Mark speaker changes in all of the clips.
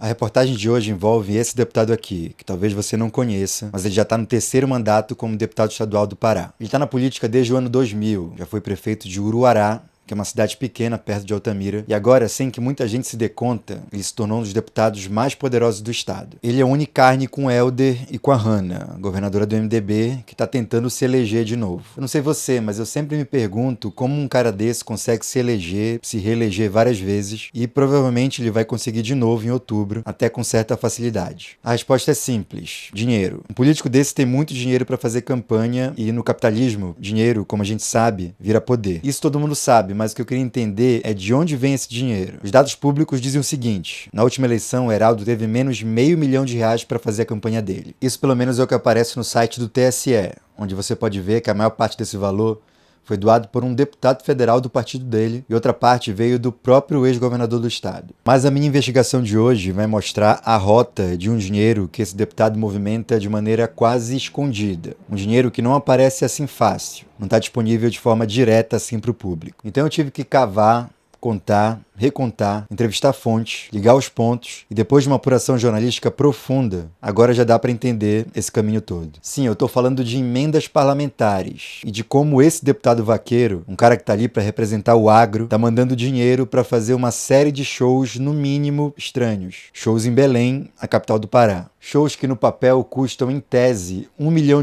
Speaker 1: A reportagem de hoje envolve esse deputado aqui, que talvez você não conheça, mas ele já está no terceiro mandato como deputado estadual do Pará. Ele está na política desde o ano 2000, já foi prefeito de Uruará, que é uma cidade pequena perto de Altamira, e agora, sem que muita gente se dê conta, ele se tornou um dos deputados mais poderosos do estado. Ele é unicarne com o Helder e com a Hanna, governadora do MDB, que está tentando se eleger de novo. Eu não sei você, mas eu sempre me pergunto como um cara desse consegue se eleger, se reeleger várias vezes, e provavelmente ele vai conseguir de novo em outubro, até com certa facilidade. A resposta é simples: dinheiro. Um político desse tem muito dinheiro para fazer campanha, e no capitalismo, dinheiro, como a gente sabe, vira poder. Isso todo mundo sabe, mas o que eu queria entender é de onde vem esse dinheiro. Os dados públicos dizem o seguinte: na última eleição, o Heraldo teve menos de R$500 milhão para fazer a campanha dele. Isso pelo menos é o que aparece no site do TSE, onde você pode ver que a maior parte desse valor foi doado por um deputado federal do partido dele e outra parte veio do próprio ex-governador do estado. Mas a minha investigação de hoje vai mostrar a rota de um dinheiro que esse deputado movimenta de maneira quase escondida. Um dinheiro que não aparece assim fácil, não está disponível de forma direta assim para o público. Então eu tive que cavar, contar, recontar, entrevistar fontes, ligar os pontos e depois de uma apuração jornalística profunda, agora já dá para entender esse caminho todo. Sim, eu estou falando de emendas parlamentares e de como esse deputado vaqueiro, um cara que está ali para representar o agro, está mandando dinheiro para fazer uma série de shows no mínimo estranhos. Shows em Belém, a capital do Pará. Shows que no papel custam em tese R$1 milhão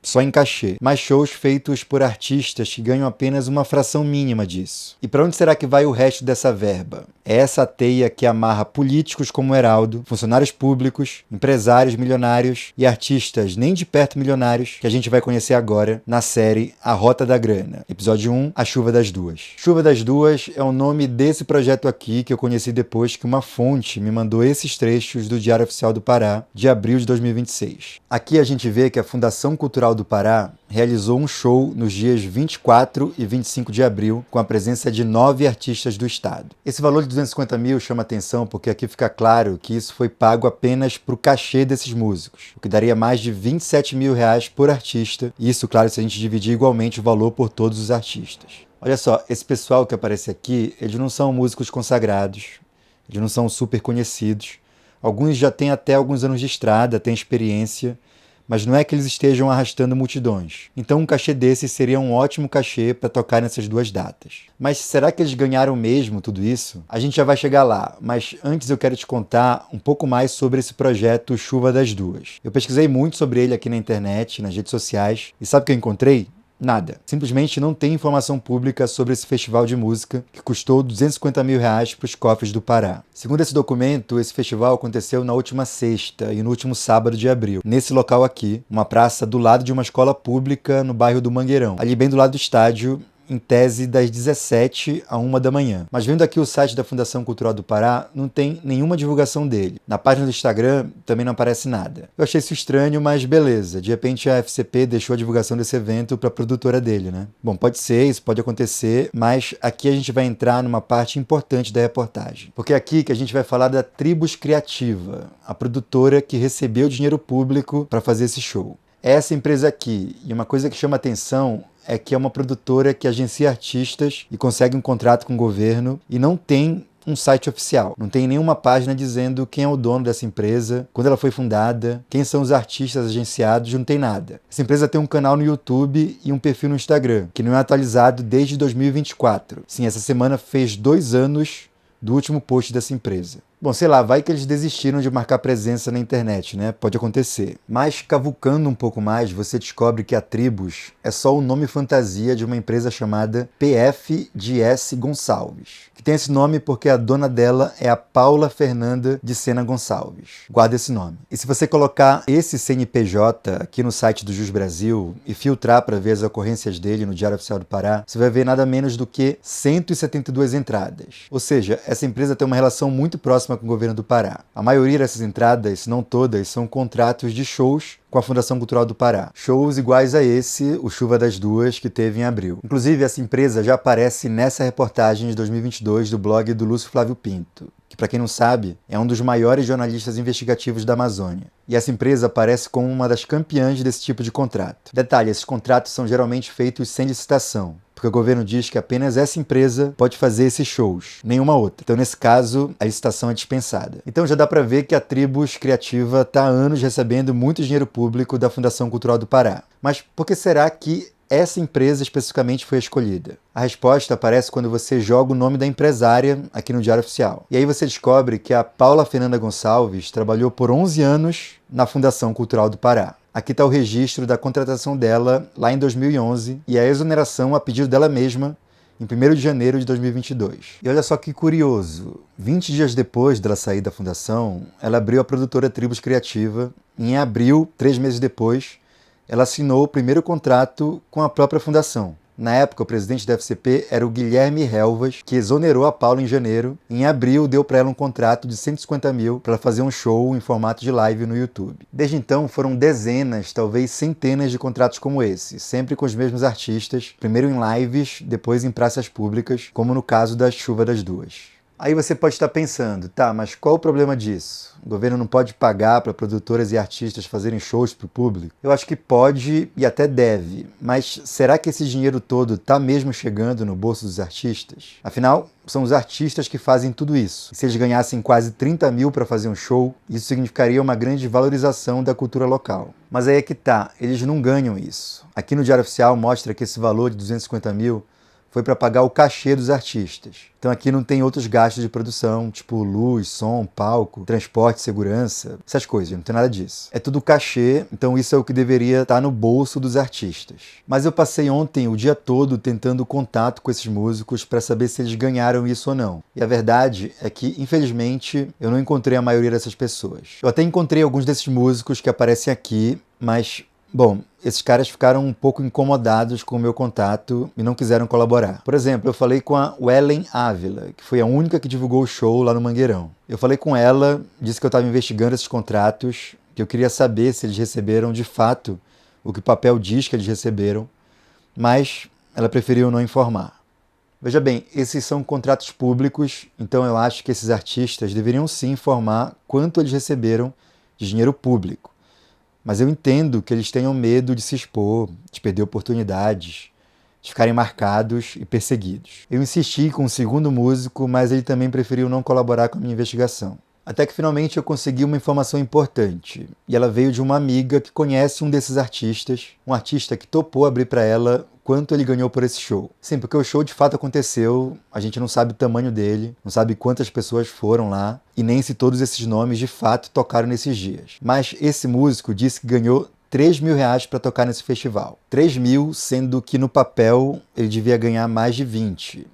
Speaker 1: só em cachê, mas shows feitos por artistas que ganham apenas uma fração mínima disso. E para onde será que vai o resto dessa verba? É essa teia que amarra políticos como Heraldo, funcionários públicos, empresários milionários e artistas nem de perto milionários que a gente vai conhecer agora na série A Rota da Grana. Episódio 1, A Chuva das Duas. Chuva das Duas é o nome desse projeto aqui que eu conheci depois que uma fonte me mandou esses trechos do Diário Oficial do Pará, de abril de 2026. Aqui a gente vê que a Fundação Cultural do Pará realizou um show nos dias 24 e 25 de abril com a presença de 9 artistas do estado. Esse valor de 250 mil chama atenção porque aqui fica claro que isso foi pago apenas para o cachê desses músicos, o que daria mais de R$27 mil por artista, e isso, claro, se a gente dividir igualmente o valor por todos os artistas. Olha só, esse pessoal que aparece aqui, eles não são músicos consagrados, eles não são super conhecidos, alguns já têm até alguns anos de estrada, têm experiência, mas não é que eles estejam arrastando multidões. Então um cachê desses seria um ótimo cachê para tocar nessas duas datas. Mas será que eles ganharam mesmo tudo isso? A gente já vai chegar lá, mas antes eu quero te contar um pouco mais sobre esse projeto Chuva das Duas. Eu pesquisei muito sobre ele aqui na internet, nas redes sociais, e sabe o que eu encontrei? Nada. Simplesmente não tem informação pública sobre esse festival de música que custou R$250 mil para os cofres do Pará. Segundo esse documento, esse festival aconteceu na última sexta e no último sábado de abril, nesse local aqui, uma praça do lado de uma escola pública no bairro do Mangueirão, ali bem do lado do estádio, em tese das 17 a 1 da manhã. Mas vendo aqui o site da Fundação Cultural do Pará, não tem nenhuma divulgação dele. Na página do Instagram também não aparece nada. Eu achei isso estranho, mas beleza. De repente a FCP deixou a divulgação desse evento para a produtora dele, né? Bom, pode ser, isso pode acontecer, mas aqui a gente vai entrar numa parte importante da reportagem. Porque é aqui que a gente vai falar da Tribus Criativa, a produtora que recebeu dinheiro público para fazer esse show. Essa empresa aqui, e uma coisa que chama atenção é que é uma produtora que agencia artistas e consegue um contrato com o governo e não tem um site oficial. Não tem nenhuma página dizendo quem é o dono dessa empresa, quando ela foi fundada, quem são os artistas agenciados, não tem nada. Essa empresa tem um canal no YouTube e um perfil no Instagram, que não é atualizado desde 2024. Sim, essa semana fez 2 anos do último post dessa empresa. Bom, sei lá, vai que eles desistiram de marcar presença na internet, né? Pode acontecer. Mas, cavucando um pouco mais, você descobre que a Tribus é só o nome fantasia de uma empresa chamada PFGS Gonçalves, que tem esse nome porque a dona dela é a Paula Fernanda de Sena Gonçalves. Guarda esse nome. E se você colocar esse CNPJ aqui no site do Jus Brasil e filtrar para ver as ocorrências dele no Diário Oficial do Pará, você vai ver nada menos do que 172 entradas. Ou seja, essa empresa tem uma relação muito próxima com o governo do Pará. A maioria dessas entradas, se não todas, são contratos de shows com a Fundação Cultural do Pará. Shows iguais a esse, o Chuva das Duas, que teve em abril. Inclusive, essa empresa já aparece nessa reportagem de 2022 do blog do Lúcio Flávio Pinto, que, para quem não sabe, é um dos maiores jornalistas investigativos da Amazônia. E essa empresa aparece como uma das campeãs desse tipo de contrato. Detalhe, esses contratos são geralmente feitos sem licitação, porque o governo diz que apenas essa empresa pode fazer esses shows, nenhuma outra. Então, nesse caso, a licitação é dispensada. Então já dá para ver que a Tribos Criativa está há anos recebendo muito dinheiro público da Fundação Cultural do Pará. Mas por que será que essa empresa especificamente foi escolhida? A resposta aparece quando você joga o nome da empresária aqui no Diário Oficial. E aí você descobre que a Paula Fernanda Gonçalves trabalhou por 11 anos na Fundação Cultural do Pará. Aqui está o registro da contratação dela lá em 2011 e a exoneração a pedido dela mesma em 1º de janeiro de 2022. E olha só que curioso, 20 dias depois dela sair da fundação, ela abriu a produtora Tribos Criativa e em abril, 3 meses depois, ela assinou o primeiro contrato com a própria fundação. Na época, o presidente da FCP era o Guilherme Helvas, que exonerou a Paula em janeiro. Em abril, deu para ela um contrato de 150 mil para fazer um show em formato de live no YouTube. Desde então, foram dezenas, talvez centenas de contratos como esse, sempre com os mesmos artistas, primeiro em lives, depois em praças públicas, como no caso da Chuva das Duas. Aí você pode estar pensando, tá, mas qual o problema disso? O governo não pode pagar para produtoras e artistas fazerem shows para o público? Eu acho que pode e até deve, mas será que esse dinheiro todo está mesmo chegando no bolso dos artistas? Afinal, são os artistas que fazem tudo isso. E se eles ganhassem quase 30 mil para fazer um show, isso significaria uma grande valorização da cultura local. Mas aí é que tá, eles não ganham isso. Aqui no Diário Oficial mostra que esse valor de 250 mil foi para pagar o cachê dos artistas. Então aqui não tem outros gastos de produção, tipo luz, som, palco, transporte, segurança, essas coisas, não tem nada disso. É tudo cachê, então isso é o que deveria estar no bolso dos artistas. Mas eu passei ontem o dia todo tentando contato com esses músicos para saber se eles ganharam isso ou não. E a verdade é que, infelizmente, eu não encontrei a maioria dessas pessoas. Eu até encontrei alguns desses músicos que aparecem aqui, mas bom, esses caras ficaram um pouco incomodados com o meu contato e não quiseram colaborar. Por exemplo, eu falei com a Wellen Ávila, que foi a única que divulgou o show lá no Mangueirão. Eu falei com ela, disse que eu estava investigando esses contratos, que eu queria saber se eles receberam de fato o que o papel diz que eles receberam, mas ela preferiu não informar. Veja bem, esses são contratos públicos, então eu acho que esses artistas deveriam sim informar quanto eles receberam de dinheiro público. Mas eu entendo que eles tenham medo de se expor, de perder oportunidades, de ficarem marcados e perseguidos. Eu insisti com o segundo músico, mas ele também preferiu não colaborar com a minha investigação. Até que finalmente eu consegui uma informação importante, e ela veio de uma amiga que conhece um desses artistas, um artista que topou abrir para ela quanto ele ganhou por esse show. Sim, porque o show de fato aconteceu, a gente não sabe o tamanho dele, não sabe quantas pessoas foram lá, e nem se todos esses nomes de fato tocaram nesses dias. Mas esse músico disse que ganhou 3 mil reais para tocar nesse festival. 3 mil, sendo que no papel ele devia ganhar mais de 20.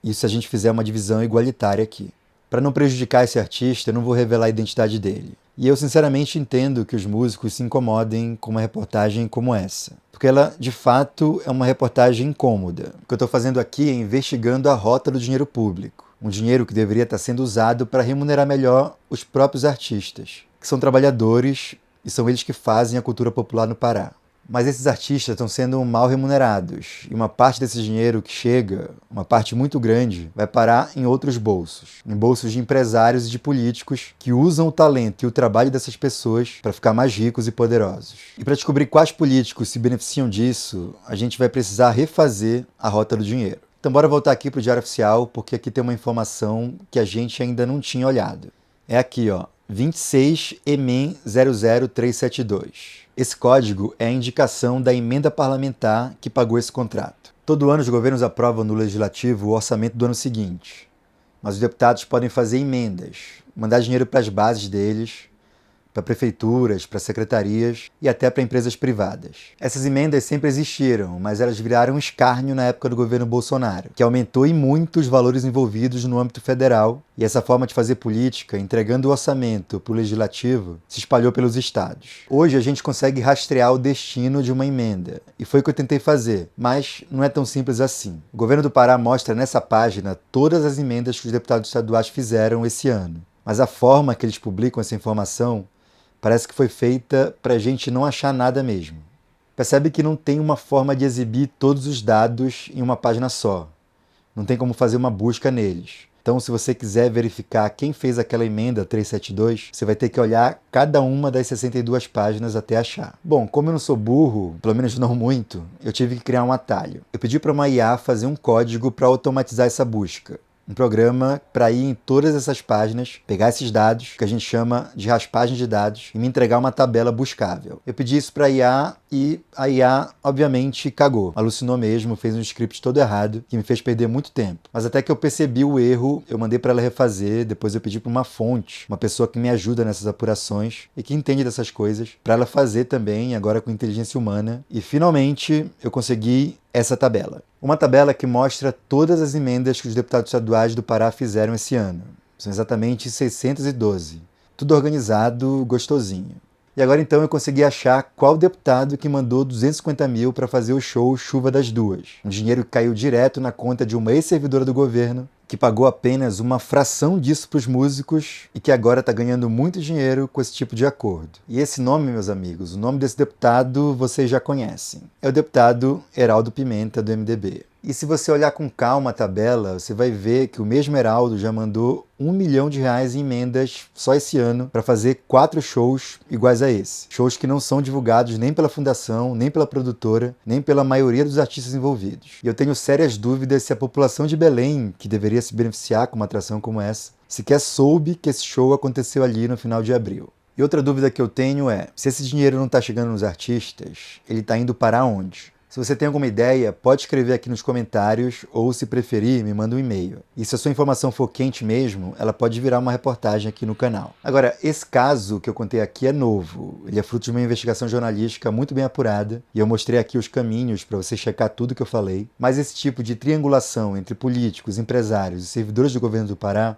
Speaker 1: Isso se a gente fizer uma divisão igualitária aqui. Para não prejudicar esse artista, eu não vou revelar a identidade dele. E eu sinceramente entendo que os músicos se incomodem com uma reportagem como essa. Porque ela, de fato, é uma reportagem incômoda. O que eu estou fazendo aqui é investigando a rota do dinheiro público. Um dinheiro que deveria estar sendo usado para remunerar melhor os próprios artistas, que são trabalhadores e são eles que fazem a cultura popular no Pará. Mas esses artistas estão sendo mal remunerados e uma parte desse dinheiro que chega, uma parte muito grande, vai parar em outros bolsos. Em bolsos de empresários e de políticos que usam o talento e o trabalho dessas pessoas para ficar mais ricos e poderosos. E para descobrir quais políticos se beneficiam disso, a gente vai precisar refazer a rota do dinheiro. Então bora voltar aqui para o Diário Oficial, porque aqui tem uma informação que a gente ainda não tinha olhado. É aqui, ó, 26 EMEN 00372. Esse código é a indicação da emenda parlamentar que pagou esse contrato. Todo ano os governos aprovam no Legislativo o orçamento do ano seguinte, mas os deputados podem fazer emendas, mandar dinheiro para as bases deles, para prefeituras, para secretarias e até para empresas privadas. Essas emendas sempre existiram, mas elas viraram um escárnio na época do governo Bolsonaro, que aumentou em muito os valores envolvidos no âmbito federal, e essa forma de fazer política, entregando o orçamento para o legislativo, se espalhou pelos estados. Hoje a gente consegue rastrear o destino de uma emenda, e foi o que eu tentei fazer, mas não é tão simples assim. O governo do Pará mostra nessa página todas as emendas que os deputados estaduais fizeram esse ano, mas a forma que eles publicam essa informação parece que foi feita para a gente não achar nada mesmo. Percebe que não tem uma forma de exibir todos os dados em uma página só. Não tem como fazer uma busca neles. Então, se você quiser verificar quem fez aquela emenda 372, você vai ter que olhar cada uma das 62 páginas até achar. Bom, como eu não sou burro, pelo menos não muito, eu tive que criar um atalho. Eu pedi para uma IA fazer um código para automatizar essa busca. Um programa para ir em todas essas páginas, pegar esses dados, que a gente chama de raspagem de dados, e me entregar uma tabela buscável. Eu pedi isso para a IA e a IA, obviamente, cagou. Alucinou mesmo, fez um script todo errado, que me fez perder muito tempo. Mas até que eu percebi o erro, eu mandei para ela refazer, depois eu pedi para uma fonte, uma pessoa que me ajuda nessas apurações e que entende dessas coisas, para ela fazer também, agora com inteligência humana. E finalmente eu consegui essa tabela. Uma tabela que mostra todas as emendas que os deputados estaduais do Pará fizeram esse ano. São exatamente 612. Tudo organizado, gostosinho. E agora então eu consegui achar qual deputado que mandou 250 mil para fazer o show Chuva das Duas. Um dinheiro que caiu direto na conta de uma ex-servidora do governo, que pagou apenas uma fração disso para os músicos e que agora está ganhando muito dinheiro com esse tipo de acordo. E esse nome, meus amigos, o nome desse deputado vocês já conhecem. É o deputado Heraldo Pimenta, do MDB. E se você olhar com calma a tabela, você vai ver que o mesmo Heraldo já mandou R$ 1 milhão em emendas só esse ano para fazer 4 shows iguais a esse. Shows que não são divulgados nem pela fundação, nem pela produtora, nem pela maioria dos artistas envolvidos. E eu tenho sérias dúvidas se a população de Belém, que deveria se beneficiar com uma atração como essa, sequer soube que esse show aconteceu ali no final de abril. E outra dúvida que eu tenho é, se esse dinheiro não está chegando nos artistas, ele está indo para onde? Se você tem alguma ideia, pode escrever aqui nos comentários ou, se preferir, me manda um e-mail. E se a sua informação for quente mesmo, ela pode virar uma reportagem aqui no canal. Agora, esse caso que eu contei aqui é novo. Ele é fruto de uma investigação jornalística muito bem apurada e eu mostrei aqui os caminhos para você checar tudo que eu falei. Mas esse tipo de triangulação entre políticos, empresários e servidores do governo do Pará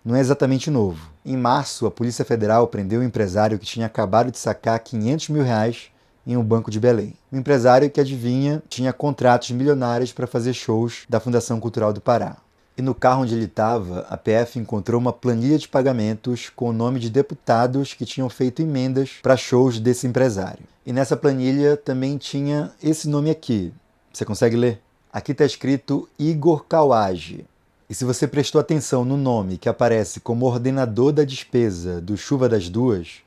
Speaker 1: não é exatamente novo. Em março, a Polícia Federal prendeu um empresário que tinha acabado de sacar 500 mil reais em um banco de Belém. Um empresário que, adivinha, tinha contratos milionários para fazer shows da Fundação Cultural do Pará. E no carro onde ele estava, a PF encontrou uma planilha de pagamentos com o nome de deputados que tinham feito emendas para shows desse empresário. E nessa planilha também tinha esse nome aqui. Você consegue ler? Aqui está escrito Igor Kawage. E se você prestou atenção no nome que aparece como ordenador da despesa do Chuva das Duas,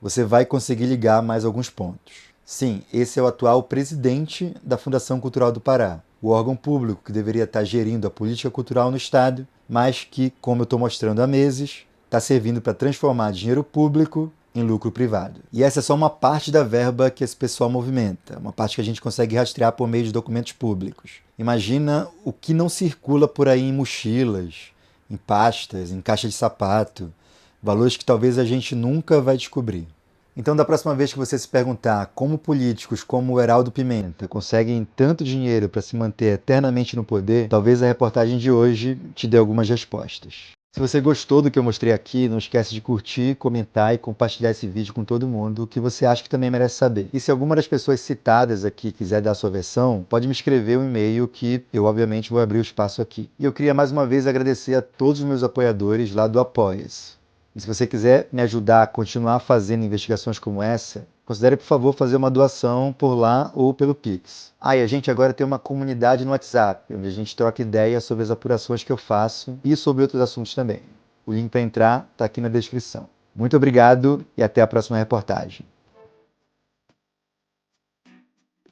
Speaker 1: você vai conseguir ligar mais alguns pontos. Sim, esse é o atual presidente da Fundação Cultural do Pará, o órgão público que deveria estar gerindo a política cultural no estado, mas que, como eu estou mostrando há meses, está servindo para transformar dinheiro público em lucro privado. E essa é só uma parte da verba que esse pessoal movimenta, uma parte que a gente consegue rastrear por meio de documentos públicos. Imagina o que não circula por aí em mochilas, em pastas, em caixa de sapato, valores que talvez a gente nunca vai descobrir. Então, da próxima vez que você se perguntar como políticos como o Heraldo Pimenta conseguem tanto dinheiro para se manter eternamente no poder, talvez a reportagem de hoje te dê algumas respostas. Se você gostou do que eu mostrei aqui, não esquece de curtir, comentar e compartilhar esse vídeo com todo mundo, que você acha que também merece saber. E se alguma das pessoas citadas aqui quiser dar a sua versão, pode me escrever um e-mail que eu obviamente vou abrir o espaço aqui. E eu queria mais uma vez agradecer a todos os meus apoiadores lá do Apoia-se. E se você quiser me ajudar a continuar fazendo investigações como essa, considere, por favor, fazer uma doação por lá ou pelo Pix. E a gente agora tem uma comunidade no WhatsApp, onde a gente troca ideias sobre as apurações que eu faço e sobre outros assuntos também. O link para entrar está aqui na descrição. Muito obrigado e até a próxima reportagem.